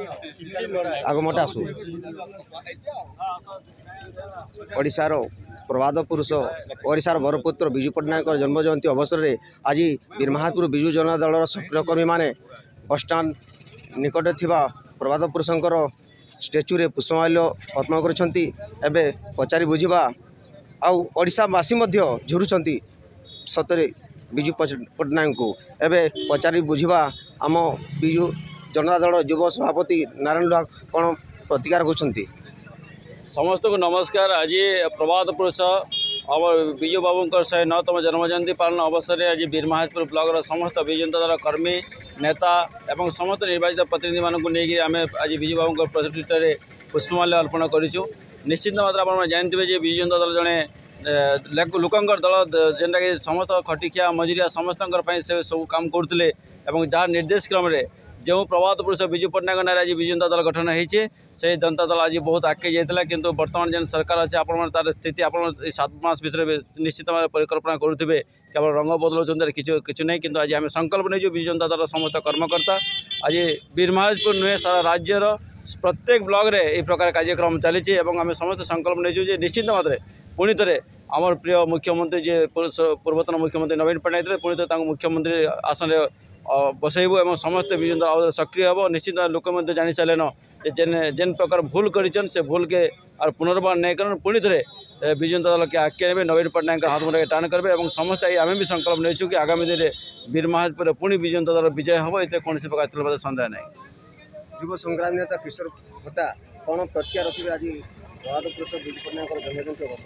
आगमटा आसू ओडिशार प्रवाद पुरुष ओडिशार बरपुत्र विजु पट्टनायक जन्म जयंती अवसर में आज बीरमहापुर विजु जनता दल सक्रिय कर्मी मैंने बसस्टाण निकट थिबा प्रवाद पुरुषंकर स्टेच्यू रे पुष्पमाल्य अर्पण कर पचारि बुझा आशावासी झुरुंट सतरे विजु पट्टनायक को एवं पचारि बुझा आम विजु जनता दल युव सभापति नारायण लाल कौन प्रतिकार होती। समस्त को नमस्कार। आज प्रभात पुरुष आम विजु बाबू 109तम जन्म जयंती पालन अवसर में आज बीरमहापुर ब्लॉक समस्त विजु जनता दल कर्मी नेता एवं समस्त निर्वाचित प्रतिनिधि मानक नहीं आम आज विजु बाबू प्रतिष्ठित पुष्पमाल्य अर्पण करूँ। निश्चित मात्रा आप जानते विजु जनता दल जड़े लोकंर दल जेनटा कि समस्त खटिखिया मजुरिया समस्त से सब काम करते जहाँ निर्देश क्रम जो प्रभात पुरुष विजु पट्टनायक ना आज विजु जनता दल गठन होती से जनता दल आज बहुत आगे जाता किंतु वर्तमान जेन सरकार अच्छे आप तार स्थिति आप 7 मास विषय निश्चित भाव परिकल्पना करुवे केवल रंग बदलाउं किसी नहीं किंतु आज आम संकल्प नहीं विजु जनता दल समस्त कर्मकर्ता आज बीरमहापुर नुहे सारा राज्यर प्रत्येक ब्लॉक रे ये प्रकार कार्यक्रम चली आम समस्त संकल्प नहीं निश्चित मात्रा पुणी थे आमर प्रिय मुख्यमंत्री जे पूर्वतन मुख्यमंत्री नवीन पट्टनायक पुणी थे मुख्यमंत्री आसन बसैबू एवं समस्त विजु जनता सक्रिय हम निश्चित लोक जानी सारे जेन जेन प्रकार भूल कर से भूल के और पुनर्बार नहीं कर पुणी थे विजु जनता दल के आगे ने नवीन पट्टनायक हाथ मुंडे टाण करेंगे और समस्त आम भी संकल्प नहीं कि आगामी दिन में बीरमहापुर पुणी विजु जनता दल विजय हम ये कौन प्रकार सन्देह नहीं। युव संग्रामी नेता किशोर होता कौन प्रतिक्रिया रखिए आज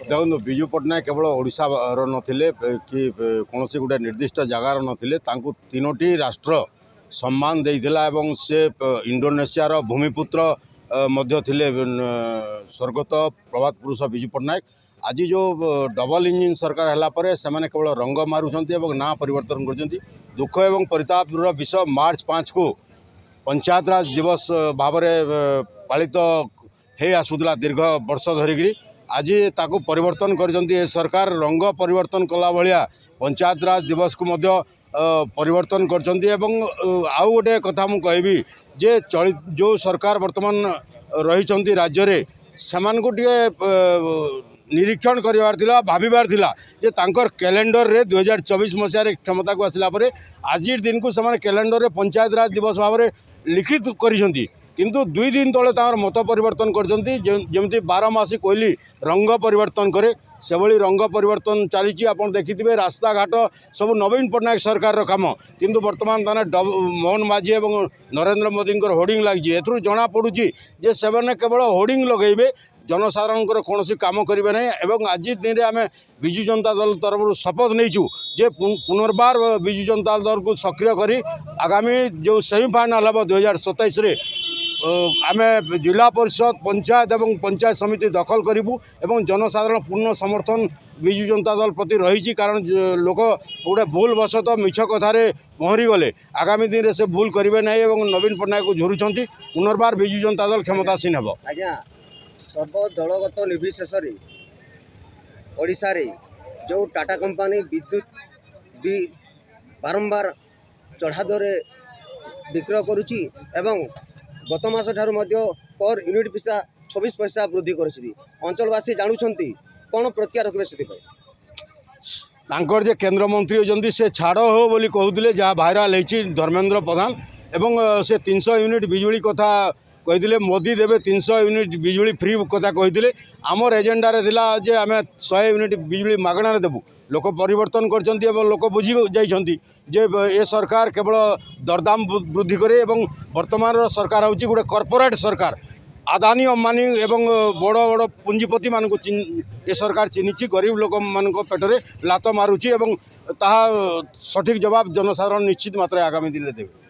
देखो विजु पट्टनायक केवल ओडिशार नथिले कि कौन गोटे निर्दिष्ट जगार नथिले तांकु तीनोटी राष्ट्र सम्मान देइथिला एवं से इंडोनेशिया भूमिपुत्र मध्य थिले स्वर्गत प्रभात पुरुष विजु पट्टनायक। आज जो डबल इंजिन सरकार हैला परे से माने केवल रंग मारुछंती एवं ना परिवर्तन करछंती। दुख एवं परितापर विषय मार्च 5 को पंचायत राज दिवस भाव पालित हे आसुला दीर्घ वर्ष धरिकी आज ताकू परिवर्तन कर सरकार रंग परिवर्तन कला भाया पंचायत राज दिवस को मध्य परिवर्तन कर आउ गोटे कथा मु कहबी जे जो सरकार वर्तमान रही राज्य रे समान को निरीक्षण करिवार थिला भाबिबार थिला जे तांकर कैलेंडर रे 2024 मसीह रे क्षमता को आसला परे आज दिन को समान कैलेंडर रे पंचायत राज दिवस भाव में लिखित करिसंती किंतु 2 दिन तले तार मत परिवर्तन करजंती जेमती 12 मासी कोइली रंग परिवर्तन करे से भली रंग परिवर्तन चली आप देखिए रास्ता घाट सब नवीन पट्टनायक सरकार काम किंतु वर्तमान ताने मोहन माझी और नरेंद्र मोदी होर्डिंग लगी एथरू जना पड़ुची जे सेमाने केवल होर्डिंग लगेबे जनसाधारण कौन काम करेंगे ना। एवं आज दिन में आम विजु जनता दल तरफ शपथ नहीं जे पुनर्बार विजु जनता दल को सक्रिय करी आगामी जो सेमिफाइनाल हम 2027 आम जिला परिषद पंचायत एवं पंचायत समिति दखल करूँ एवं जनसाधारण पूर्ण समर्थन विजु जनता दल प्रति रही कारण लोक गोटे भूल वशत मिछ कथार पहरी गले आगामी दिन में से भूल करेंगे ना। नवीन पट्टनायक को झुरुंट पुनर्बार विजु जनता दल क्षमतासीन हम सब दलगत निर्विशेष ओडिशा रे जो टाटा कंपनी विद्युत भी बारंबार चढ़ा दर विक्रय करुच्ची एवं गत मास ठारू पर यूनिट पिछा 26 पैसा वृद्धि करुच्ची अंचलवासी जानुंट कौन प्रतिक्रिया रखिए से जे केंद्र मंत्री होती से छाड़ हो बोली कहते जहाँ भाइराल होती धर्मेंद्र प्रधान एवं से 300 यूनिट बिजुली कथा कही मोदी देवे 300 यूनिट बिजुली फ्री कथा कही आमर एजेंडारे थिला जे आम 100 यूनिट बिजुली मागणार देबू लोक परिवर्तन करछंती एवं लोक बुझी जाइछंती जे ए सरकार केवल दरदाम वृद्धि करे एवं वर्तमान सरकार होची गोटे कॉर्पोरेट सरकार आदानी अंबानी एवं बड़ बड़ पुंजीपति मान को ये सरकार चिन्हिची गरीब लोक मान पेटरे लात मारुची एवं ताहा सठिक जवाब जनसाधारण निश्चित मात्रा आगामी दिन में देवे।